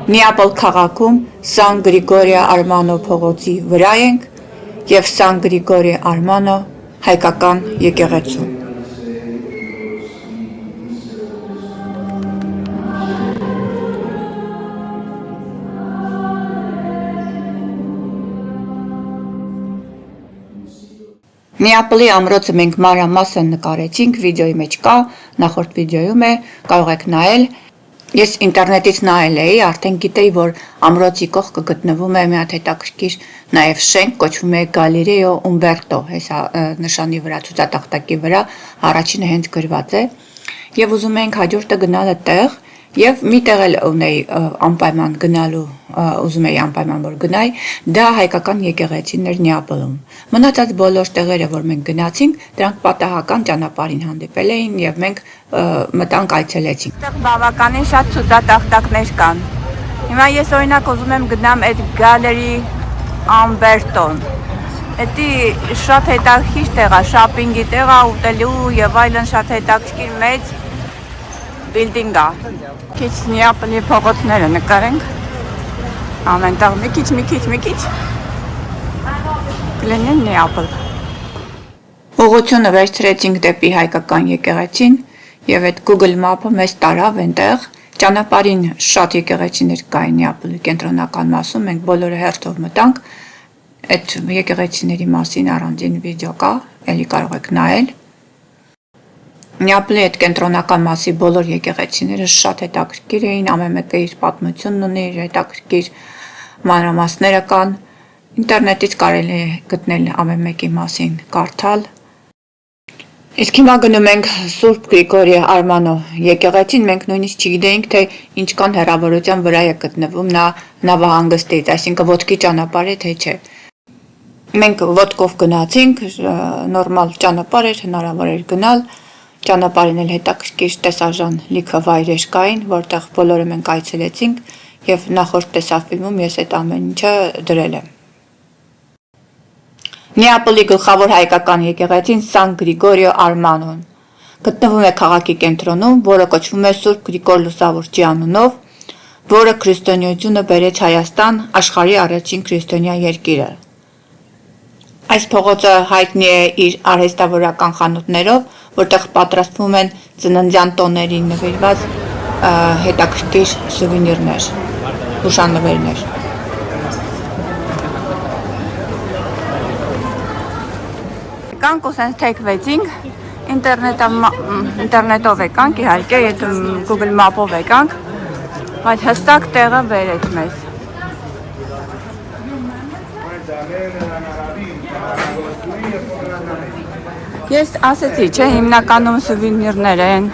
Նեապոլ քաղաքում Սան Գրիգորիա Արմանո փողոցի վրա ենք և Սան Գրիգորի Արմանո հայկական եկեղեցու։ Նեապոլի ամրոցը մենք մանրամասն նկարեցինք, վիդեոյի մեջ կա, նախորդ վիդեոյում է, կարող եք նայել։ Ես ինտերնետից նայել էի, արդեն գիտեի, որ ամրոցի կողքը գտնվում է մի հատ հետաքրքիր նաև շենք, կոչվում է Գալերեո Ումբերտո, հեսա նշանի վրա, ցուցատախտակի վրա, առաջինը հենց գրված է, եւ ուզում ենք հաջորդը գնալ այդտեղ, եւ մի տեղ էլ ունեի անպայման գնալու, ուզում էի անպայման որ գնայի, դա հայկական եկեղեցին էր Նեապոլում։ Մնացած բոլոր տեղերը, որ մենք գնացինք, դրանք պատահական ճանապարհին հանդիպել էին եւ մենք մտանք այցելեցինք։ Այդտեղ բավականին շատ ցուցատախտակներ կան։ Հիմա ես օրինակ ուզում եմ գնամ այդ Գալերի Ամբերտոն։ Էդի շատ հետաքրքիր տեղ է, շոփինգի տեղ է, ուտելու եւ այլն շատ հետաքրքիր մեծ բիլդինգ է։ Քիչ Նեապոլի փողոցները նկարենք։ Ամենտեղ մի քիչ կլինի Նեապոլ։ Ուղղությունը վերցրեցինք դեպի հայկական եկեղեցին եւ այդ Google Map-ը մեզ տարավ այնտեղ։ Ճանապարհին շատ եկեղեցիներ կային Նեապոլի կենտրոնական մասում, մենք բոլորը հերթով մտանք։ Այդ եկեղեցիների մասին առանձին վիդեո կա, էլի կարող եք նայել։ Նեապոլի այդ կենտրոնական մասի բոլոր եկեղեցիները շատ հետաքրքիր էին, ամեն մեկը իր պատմությունն ունի, իր հետաքրքիր մանրամասները կան։ Ինտերնետից կարելի է գտնել ամեն մեկի մասին կարդալ։ Իսկ հիմա գնում ենք Սուրբ Գրիգորի Արմանո եկեղեցին, մենք նույնիսկ չգիտեինք, թե ինչքան հեռավորության վրա է գտնվում նա նավահանգստից, այսինքն ոտքի ճանապարհ է թե չէ։ Մենք ոտքով գնացինք, նորմալ ճանապարհ էր, հնարավոր էր գնալ։ Ճանապարհին էլ հետաքրքիր տեսարժան լիքը վայրեր կային, որտեղ բոլորը մենք այցելեցինք եւ նախորդ տեսաֆիլմում ես այդ ամեն ինչը դրել եմ։ Նեապոլի գլխավոր հայկական եկեղեցին Սան Գրիգորիո Արմանոն գտնվում է քաղաքի կենտրոնում, որը կոչվում է Սուրբ Գրիգոր Լուսավորչի անունով, որը քրիստոնեությունը բերեց Հայաստան աշխարհի առաջին քրիստոնյա երկիրը։ Այս փողոցը հայտնի է իր արհեստավորական խանութներով, որտեղ պատրաստվում են ծննդյան տոներին նվիրված հետաքրքիր սուվենիրներ, հուշանվերներ։ Եկանք ու սենց թեքվեցինք, ինտերնետով եկանք, իհարկե, Google Map-ով եկանք, բայց հստակ տեղը բերեց մեզ։ Ես ասեցի, չէ, հիմնականում սուվենիրներ են,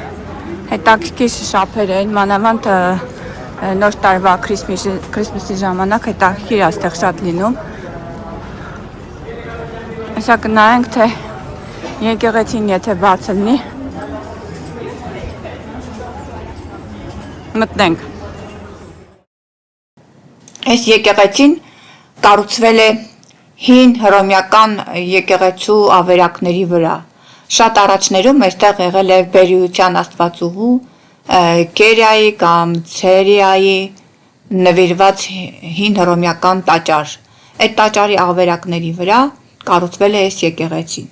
հետաքրքիր շապեր են, մանավանդ նոր տարվա քրիսմիսի ժամանակ հետաքրքիր է այստեղ շատ լինում։ Հեսա կնայենք, թե եկեղեցին եթե բաց լինի, մտնենք։ Այս եկեղեցին կառուցվել է հին հռոմեական եկեղեցու ավերակների վրա։ Շատ առաջներում այստեղ եղել է բերիության աստվածուհու, Կերիայի կամ Ցերիայի նվիրված հին հռոմեական տաճար։ Այդ տաճարի ավերակների վրա կառուցվել է այս եկեղեցին։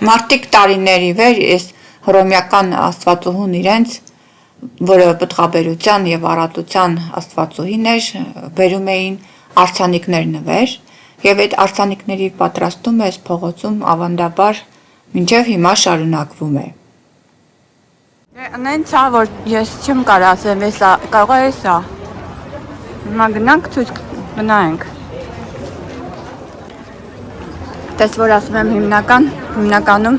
Մարտիկ տարիների վեր այս հռոմեական աստվածուհուն իրենց, որը պտղաբերության եւ առատության աստվածուհին էր, բերում էին արձանիկներ նվեր, եւ այդ արձանիկների պատրաստումը այս փողոցում ավանդաբար մինչև հիմա շարունակվում է։ Նենց է, որ ես չեմ կարող ասեմ, կարող է սա։ Հիմա գնանք ցույց գնանք։ Տես որ ասում եմ հիմնականում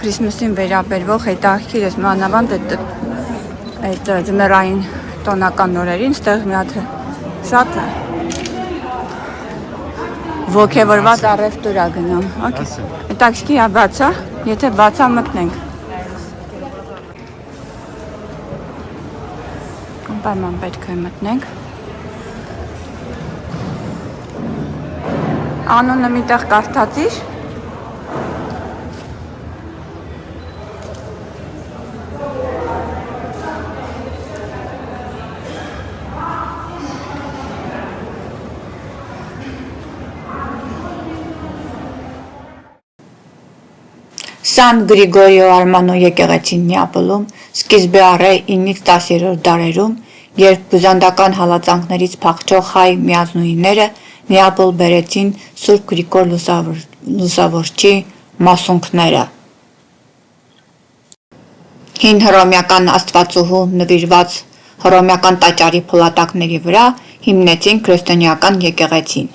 քրիսմասին վերաբերվող հետաքրքիր է մանավանդ այդ ձմեռային տոնական օրերին, ստեղ մի հատ շատ ոգևորված առևտուր է գնում։ Հետաքրքիր է բաց է, եթե բաց է մտնենք։ Անպայման պետք է մտնենք։ Անունը միտեղ կարդացիր։ Սան Գրիգորիո Արմանո եկեղեցին Նեապոլում սկիզբը առե 9-ից 10-րդ դարերում, երբ բյուզանդական հալածանքներից փախչող հայ միանձնուհիները Նեապոլ բերեցին Սուրբ Գրիգոր Լուսավորչի մասունքները։ Հին հռոմեական աստվածուհու նվիրված հռոմեական տաճարի փլատակների վրա հիմնեցին քրիստոնեական եկեղեցին։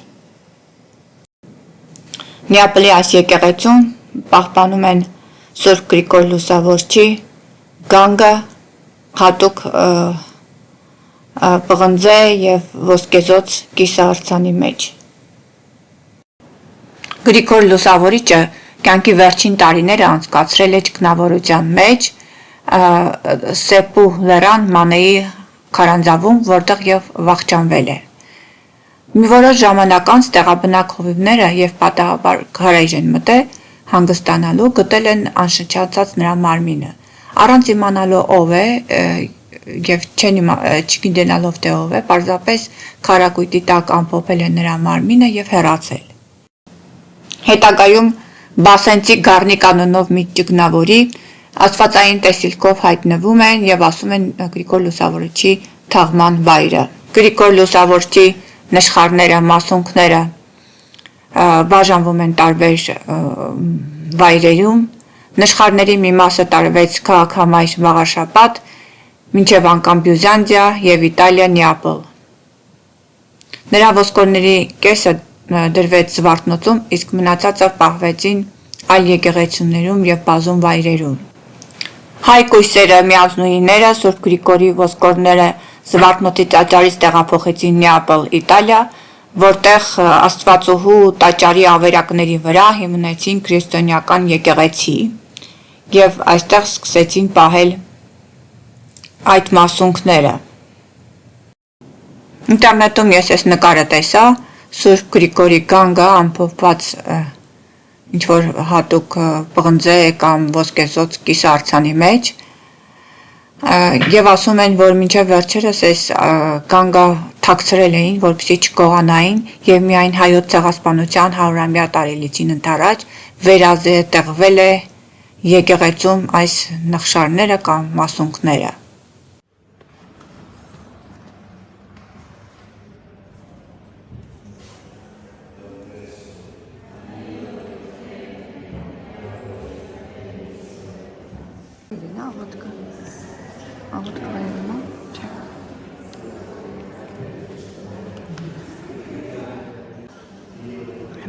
Նեապոլի այս եկեղեցում պահպանում են Սուրբ Գրիգոր Լուսավորչի գանգը հատուկ պղնձե և ոսկեզոծ կիսահրցանի մեջ։ Գրիգոր Լուսավորիչը կյանքի վերջին տարիները անցկացրել է ճգնավորության մեջ Սեպու լեռան Մանեի քարանձավում, որտեղ և վախճանվել է։ Մի որոշ ժամանակ անց տեղաբնակ հովիվները և պատահաբար գարեժ են մտել հանգստանալու, գտել են անշնչացած նրա մարմինը, առանց իմանալու ով է և չգիտենալով թե ով է, պարզապես քարակույտի տակ ամփոփել են նրա մարմինը և հեռացել։ Հետագայում Բասենցի Գառնիկ անունով մի ճգնավորի աստվածային տեսիլքով հայտնվում են և ասում են Գրիգոր Լուսավորչի թաղման վայրը։ Գրիգոր Լուսավորչի նշխարները, մասունքները բաժանվում են տարբեր վայրերում, նշխարների մի մասը տարվեց քաղաքամայր Վաղարշապատ, մինչև անգամ Բյուզանդիա և Իտալիա Նեապոլ։ Նրա ոսկորների կեսը դրվեց Զվարթնոցում, իսկ մնացածը պահվեցին այլ եկեղեցիներում և բազում վայրերում։ Հայ կույսերը միանձնուհիները Սուրբ Գրիգորի ոսկորները Զվարթնոցի տաճարից տեղափոխեցին Նեապոլ, Իտալիա, որտեղ աստվածուհու տաճարի ավերակների վրա հիմնեցին քրիստոնեական եկեղեցի և այստեղ սկսեցին պահել այդ մասունքները։ Ինտերնետում ես այս նկարը տեսա, Սուրբ Գրիգորի գանգը ամփոփված ինչ-որ հատուկ պղնձե կամ ոսկեզոծ կիսահրցանի մեջ և ասում են, որ մինչև վերջերս այս գանգը թաքցրել էին, որպեսզի չկողանային և միայն հայոց ցեղասպանության 100-ամյա տարելիցին ընդառաջ վերատեղվել է եկեղեցում այս նխշարները կամ մասունքները։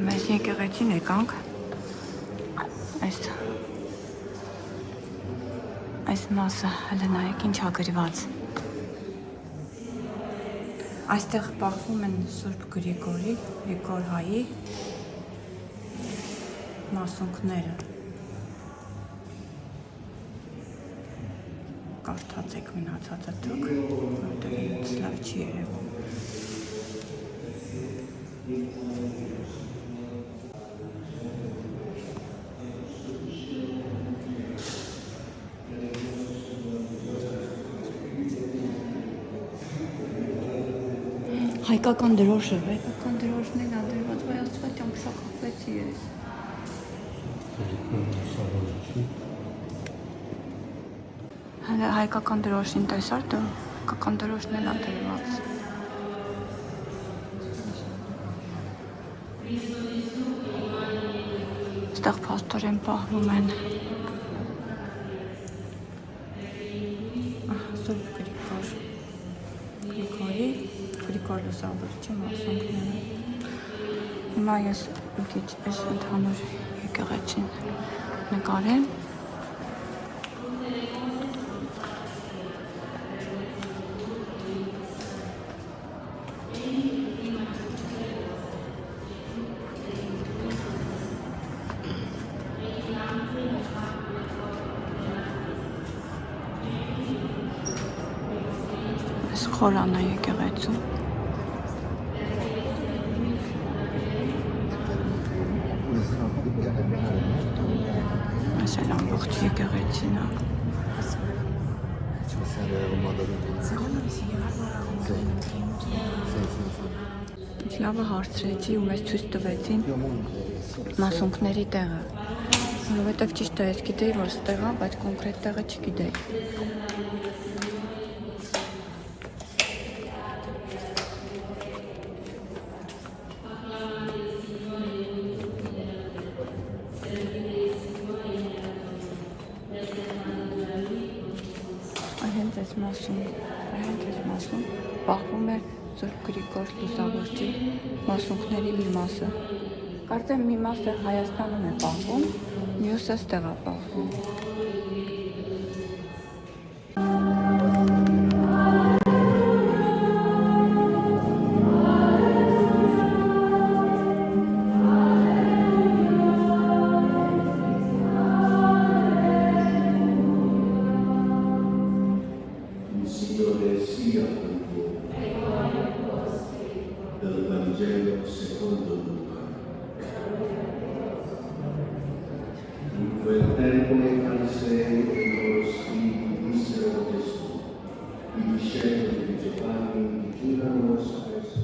Mēs եկեղեցին եկանք, այս մասը հələ նայեք ինչ ագրված։ Այստեղ պահվում են Սուրբ Գրիգորի, Գրիգոր հայի մասունքները։ Կարդացեք մնացածը դուք, որտեղ ինձ լավ չի երևում։ Հայկական դրոշը, հայկական դրոշն էլ ադրված, վայ աստված ջան, շաքախվեցի ես։ Հələ հայկական դրոշին տեսար դու, հայկական դրոշն էլ ադրված։ Այստեղ փաստորեն պահվում են Սուրբ Գրիգոր Լուսավորչի մասունքները։ Հիմա ես մի քիչ այս ընդհանուր եկեղեցին նկարեմ։ Այս խորան է եկեղեցու։ Այս էլ ամբողջ եկեղեցին է։ Ինչ լավը հարցրեցի ու մեզ ցույց տվեցին մասունքների տեղը։ Որովհետև ճիշտ է, ես գիտեի, որ ստեղ է, բայց կոնկրետ տեղը չգիտեի։ Հենց այս մասում պահվում էր Սուրբ Գրիգոր Լուսավորչի մասունքների մի մասը։ Կարծեմ մի մասը Հայաստանում է պահվում, մյուսը ստեղ է պահվում։ Del Vangelo secondo Luca. In quel tempo i farisei e i loro scribi dissero a Gesù: I discepoli di Giovanni digiunano spesso.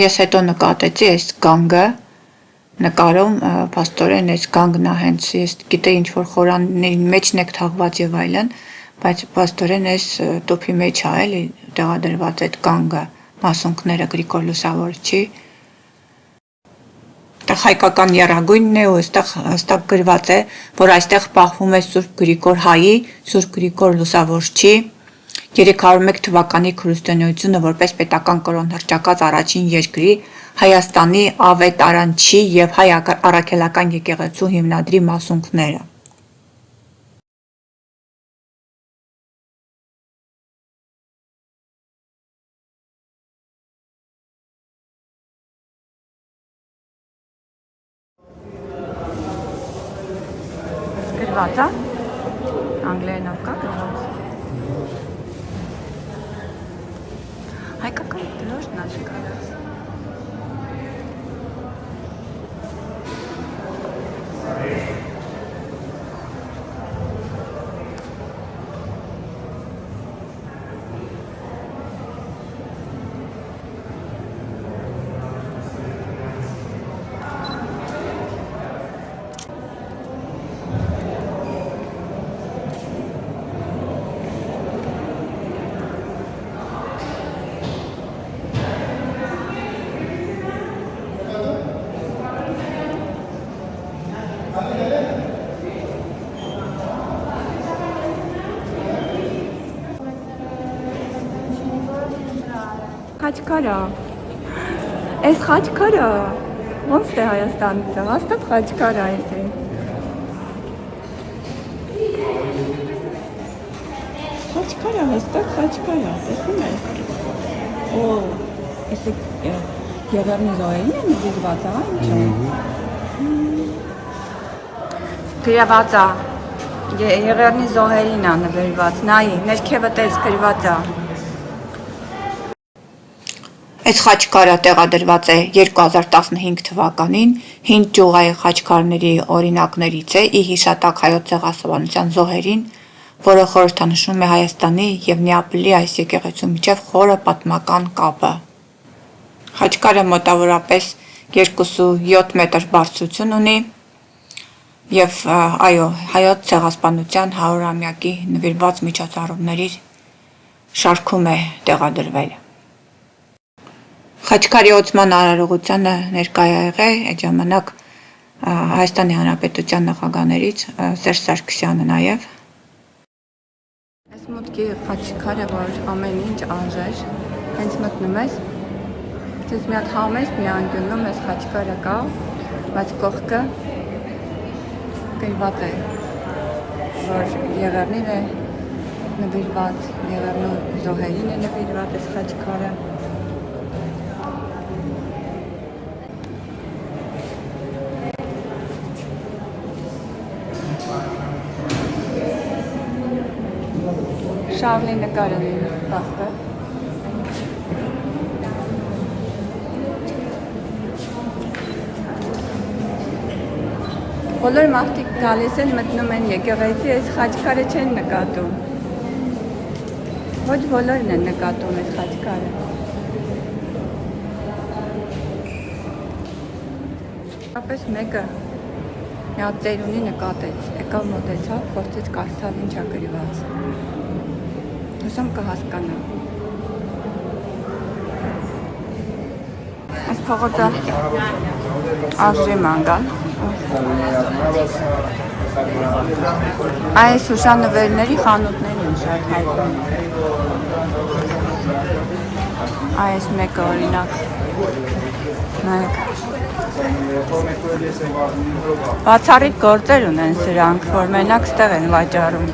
Ես հետո նկատեցի այս գանգը, նկարում փաստորեն այս գանգն է հենց ես գիտեի ինչ որ խորանների մեջն եք թաղված եւ այլն, բայց փաստորեն այս տոփի մեջ է էլի տեղադրված այդ գանգը, մասունքները Գրիգոր Լուսավորչի։ Այդտեղ հայկական եռագույնն է ու այստեղ հստակ գրված է, որ այստեղ պահվում է Սուրբ Գրիգոր Հայի, Սուրբ Գրիգոր Լուսավորչի 301 թվականի քրիստոնեությունը որպես պետական կրոն հռչակած առաջին երկրի Հայաստանի ավետարանչի եւ հայ առաքելական եկեղեցու հիմնադրի մասունքները։ Գրված է անգլերենով կա գրված։ Հայկական դրոշն է գրված։ Խաչքարը, այս խաչքարը, ոնց է Հայաստանից է, հաստատ խաչքար է էսի։ Խաչքարը, հաստատ խաչքար է, տեսնում ես։ Օ, էսի Եղեռնի զոհերին է նվիրված, ինչ է։ Գրված է, Եղեռնի զոհերին է նվիրված, նայի, ներքևը տես գրված է։ Այս խաչքարը տեղադրված է 2015 թվականին հին ճյուղայի խաչքարների օրինակներից է ի հիշատակ հայոց ցեղասպանության զոհերին, որը խորհրդանշում է Հայաստանի եւ Նեապոլի այս եկեղեցու միջև խորը պատմական կապը։ Խաչքարը մոտավորապես 2.7 մետր բարձրություն ունի եւ այո, հայոց ցեղասպանության 100-ամյակի նվիրված միջոցառումների շարքում է տեղադրվել։ Խաչքարի օծման արարողությանը ներկայ է եղել այդ ժամանակ Հայաստանի Հանրապետության նախագահներից Սերժ Սարգսյանը նաև։ Այս մուտքի խաչքարը, որ ամեն ինչ անժեր, հենց մտնում ես, դες մի հատ համես մի անկյունում ես խաչքարը կա, բայց կողքը գրված է, որ Եղեռնին է նվիրված, Եղեռնու զոհերին է նվիրված այս խաչքարը։ Շարլի նկարը տախը։ Բոլոր մարդիկ գալիս են մտնում են եկեղեցի, այս խաչքարը չեն նկատում։ Ոչ բոլորն են նկատում այս խաչքարը։ Ապես մեկը Մի հատ ծերունի նկատեց, եկավ մոտեցավ, փորձեց կարդալ ինչա գրված։ Հուսամ կհասկանա։ Այս փողոցը արժի ման Այս հուշանվերների խանութներն են շատ հայտնի։ Այս մեկը օրինակ նայեք։ Բացառիկ գործեր ունեն սրանք, որ մենակ ստեղ են վաճառում։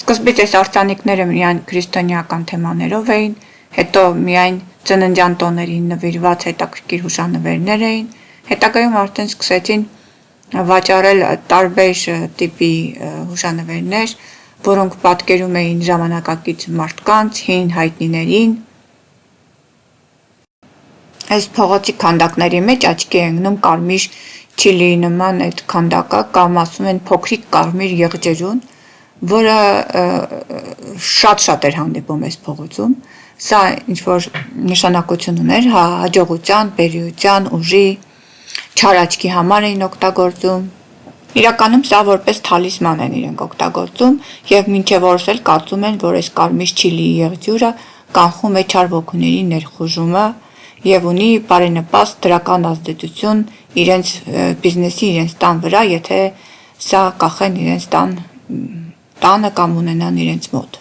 Սկզբից այս արձանիկները միայն քրիստոնեական թեմաներով էին, հետո միայն ծննդյան տոներին նվիրված հետաքրքիր հուշանվերներ էին, հետագայում արդեն սկսեցին վաճառել տարբեր տիպի հուշանվերներ, որոնք պատկերում էին ժամանակակից մարդկանց, հին հայտնիներին։ Այս փողոցի քանդակների մեջ աչքի է ընկնում կարմիր չիլիի նման այդ քանդակը կամ ասում են փոքրիկ կարմիր եղջերուն, որը շատ էր հանդիպում այս փողոցում։ Սա ինչ-որ նշանակություն ուներ հաջողության, բերիության, ուժի, չար աչքի համար էին օգտագործում։ Իրականում սա որպես թալիսման են իրենք օգտագործում և մինչև օրս էլ կարծում են, որ այս կարմիր չիլիի եղջյուրը կանխում է չար ոգուների ներխուժումը և ունի բարենպաստ դրական ազդեցություն իրենց բիզնեսի, իրենց տան վրա, եթե սա կախեն իրենց տանը կամ ունենան իրենց մոտ։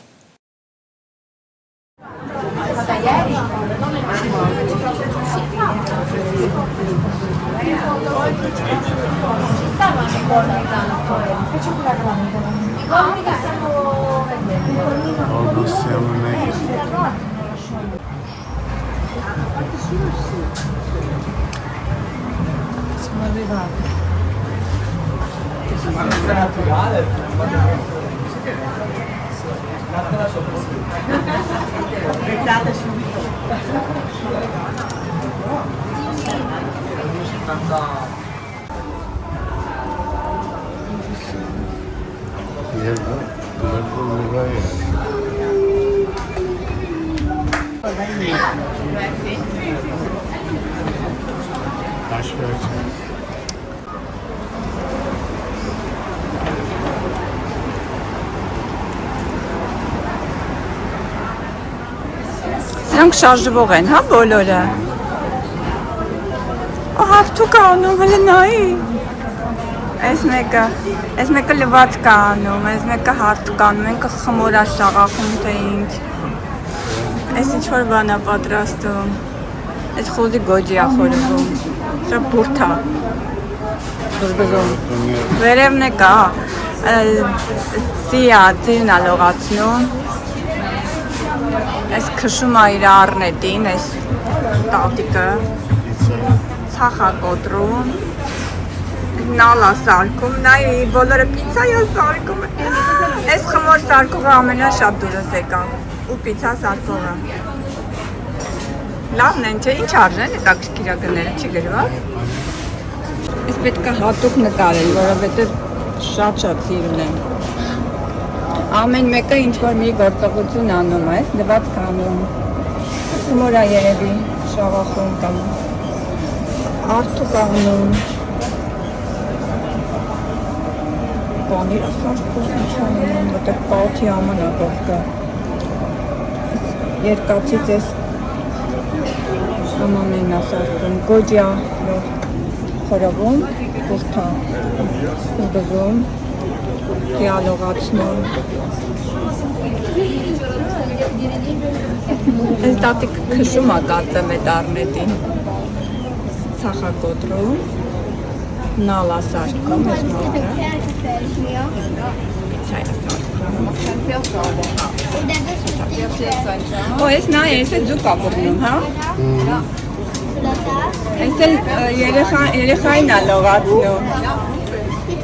Սրանք շարժվող են, հա, բոլորը։ Հարթուկ է անում, հələ նայի։ Այս մեկը լվացք է անում, այս մեկը հարթուկ անում, մեկը խմոր է շաղախում, թե ինչ։ Այս ինչ-որ բան է պատրաստում։ Այս խոզի գոջի է խորովում։ Սա բուրդ է։ Բրբզում։ Վերևն է կա, սի է, ձիրն է լողացնում։ Այս քշում է իր առնետին, այս տատիկը, ցախ է կոտրում, նալ է սարքում, նայ բոլորը պիցա է սարքում, այս խմոր սարքողը ամենաշատ դուրս եկավ, ու պիցա սարքողը։ Լավն են, չէ, ինչ արժեն, հետաքրքիր է գները, չի գրված։ Այս պետք է հատուկ նկարել, որովհետև շատ սիրուն են։ Ամեն մեկը ինչ-որ մի գործողություն անում է, լվացք անում, խմոր է երևի շաղախում կամ արդուկ անում, բանիրը սարքում ինչ անում, որտեղ պալթի ամանակով կա, երկացից ես ամանեն է սարքում, գոջյա խորովում, բուրթա բզում, դիալոգացնում։ Այս տատիկ քշում է կարծեմ այդ առնետին, ցախակոտրում, նալ է սարքում, այս մոտը, պիցա է սարքում։ Օ, ես նա ես է ձուկ ապրնում, հա? Ես էլ երեխային է լողացնում։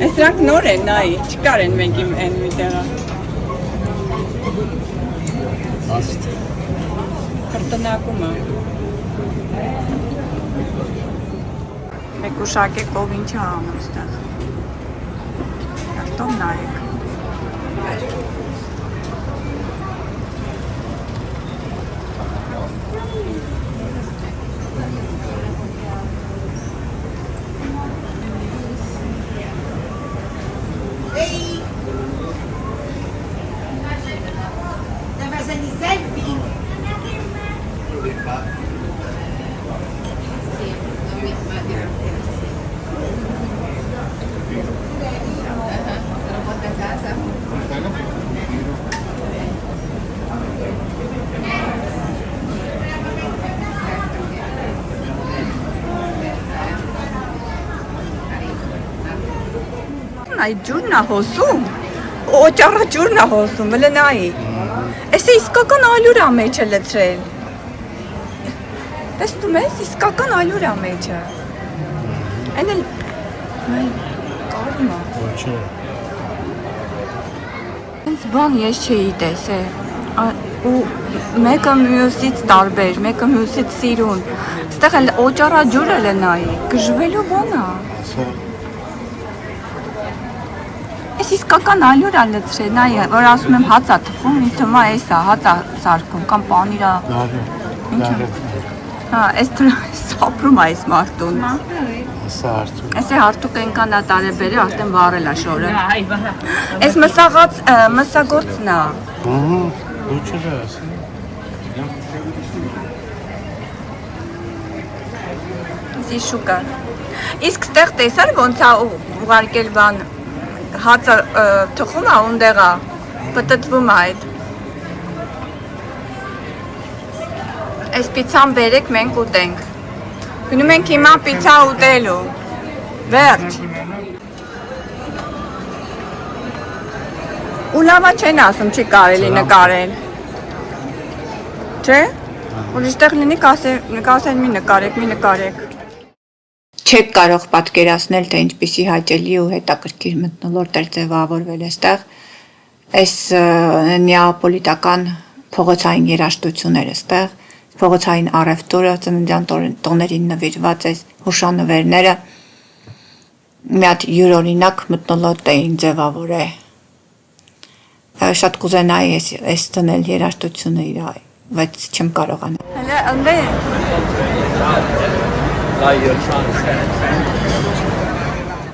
Այս դրանք նոր են, նայի, չկար են մենք իմ են մի տեղը։ Կրտնակում է։ Մեկ ուշակեք ով ինչ է անում ստեղ։ Կրտով նայեք։ Այ ջուրն է հոսում։ Օճառը ջուրն է հոսում, լնայի։ Էսը իսկական ալյուր է մեջը լցրել։ Տեսնում ես, իսկական ալյուր է մեջը։ Այն էլ կարմա։ Ոչ։ Ինձ բան ես չէի տեսել։ Ու մեկը մյուսից տարբեր, մեկը մյուսից սիրուն։ Այստեղ էլ օճառա ջուրը լնայի, գժվելու բան է։ Ես իսկական ալյուր է լցրել, նայ, որ ասում եմ հաց է թխում, ինձ թվում է էս է, հաց է սարքում, կամ պանիր է։ Հա, էս սապրում է այս մարդուն։ Էս է հարթուկ ենքան է տարեբերի, արդեն վարել է շորը։ Էս մսագործն է։ Ոչ է ասի։ Էսի շուկա։ Իսկ ստեղ տեսար ոնց է ուղարկել բան, հացը թխում է ունդեղ է, պտտվում է այդ։ Այս պիցան բերեք մենք ուտենք։ Գնում ենք հիմա պիցա ուտելու։ Վերջ։ Ու լավա չեն ասում, չի կարելի նկարել։ Չէ՞։ Ուրիշտեղ լինի կասեն մի նկարեք։ Չեք կարող պատկերացնել, թե ինչպիսի հաճելի ու հետաքրքիր մթնոլորտ էր ձևավորվել այստեղ։ Այս նեապոլիտական փողոցային երաժշտությունները այստեղ, փողոցային առևտուրը, ծննդյան տոներին նվիրված այս հուշանվերները մի հատ յուրօրինակ մթնոլորտ էին ձևավորել։ Շատ կուզենայի այս տնել երաժշտությունը իր, բայց չեմ կարողանա։ Հələ ընդ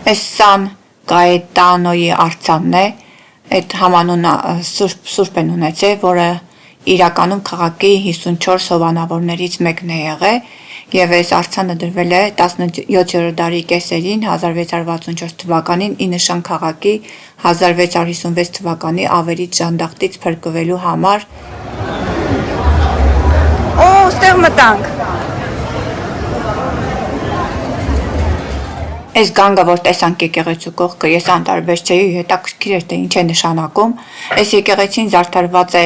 Այս Սան Գաետանոյի արձանն է, այդ համանուն սուրբ են ունեցել, որը իրականում քաղաքի 54 հովանավորներից մեկն է եղել, եւ այս արձանը դրվել է 17-րդ դարի կեսերին 1664 թվականին ի նշան քաղաքի 1656 թվականի ավերից ժանդախտից փրկվելու համար։ Օ, ստեղ մտանք։ Այս գանգը, որ տեսանք եկեղեցու կողքը, ես անտարբեր չէի, հետաքրքիր էր, թե ինչ է նշանակում։ Այս եկեղեցին զարդարված է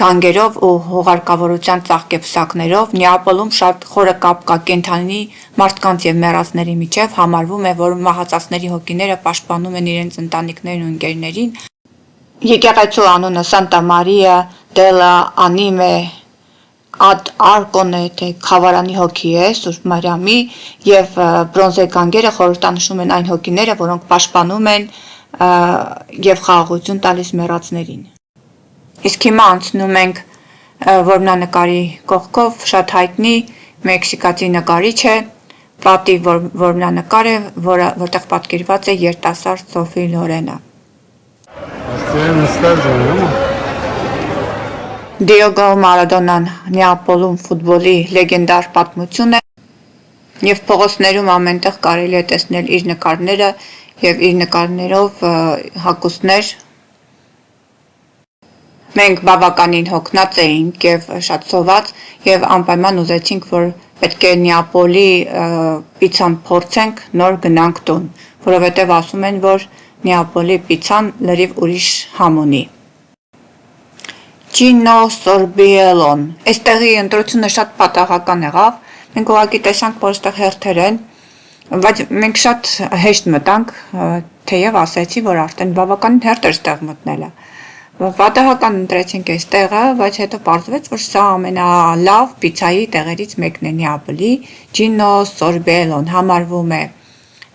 գանգերով ու հողարկավորության ծաղկեպսակներով, Նեապոլում շատ խորը կապ կա կենդանի մարդկանց եւ մեռածների միջև, համարվում է, որ մահացածների հոգիները պաշտպանում են իրենց ընտանիքներին ու ընկերներին։ Եկեղեցու անունը Սանտա Մարիա դելա Անիմե Ad Arcone, թե խավարանի հոգի է, Սուրբ Մարիամի, եւ բրոնզե գանգերը խորհրդանշում են այն հոգիները, որոնք պաշտպանում են եւ խաղաղություն տալիս մեռածներին։ Իսկ հիմա անցնում ենք որմնանկարի կողքով, շատ հայտնի մեքսիկացի նկարիչ է, պատի որմնանկար է, որտեղ պատկերված է երիտասարդ Սոֆի Լորենը։ Դիոգո Մարադոնան Նեապոլում ֆուտբոլի լեգենդար պատմություն է եւ փողոցներում ամենտեղ կարելի է տեսնել իր նկարները եւ իր նկարներով հագուստներ։ Մենք բավականին հոգնած էինք եւ շատ սոված եւ անպայման ուզեցինք, որ պետք է Նեապոլի պիցան փորձենք, նոր գնանք տուն, որովհետեւ ասում են, որ Նեապոլի պիցան լրիվ ուրիշ համ ունի։ Gino Sorbiellon։ Այստեղի ընտրությունը շատ պատահական եղավ։ Մենք ուղղակի տեսանք, որ այստեղ հերթեր են, բայց մենք շատ հեշտ մտանք, թեև ասեցի, որ արդեն բավականին հերթ էր այստեղ մտնելը։ Պատահական ընտրեցինք այս տեղը, բայց հետո պարզվեց, որ սա ամենալավ պիցայի տեղերից մեկն է Նեապոլի, Gino Sorbiellon համարվում է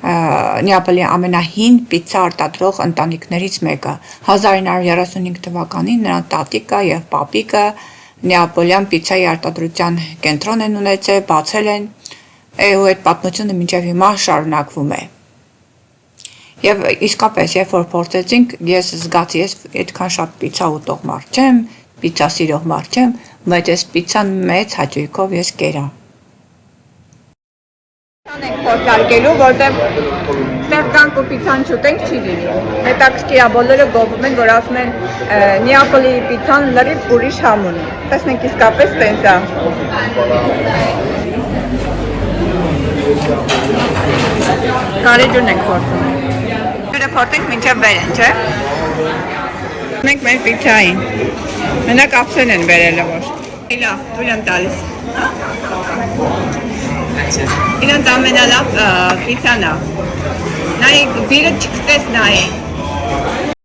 Նեապոլի ամենահին պիցա արտադրող ընտանիքներից մեկը։ 1935 թվականին նրան տատիկը եւ պապիկը Նեապոլյան պիցայի արտադրության կենտրոն են ունեցել, բացել են, ու այդ պատմությունը մինչև հիմա շարունակվում է։ Եվ իսկապես, երբ որ փորձեցինք, ես զգացի, ես այդքան շատ պիցա ուտող մարդ չեմ, պիցա սիրող մարդ չեմ, բայց այս պիցան մեծ հաճույքով ես կերա։ Ենք փորձարկելու, որտեղ ստեղ գանք ու պիցան չուտենք չի լինի։ Հետաքրքիր է, բոլորը գովում են, որ ասում են Նեապոլի պիցան լրիվ ուրիշ համ ունի։ Տեսնենք իսկապես տենց է։ Կարեջուրն ենք փորձում։ Դուրը փորձենք մինչև բերեն, չէ։ Մենք մեր պիցային։ Մենակ ափսեն են բերելը ոչ։ Լավ, դուր եմ տալիս։ Իրենց ամենալավ պիցան է։ Նայեք, բիրը չկտես նայեք։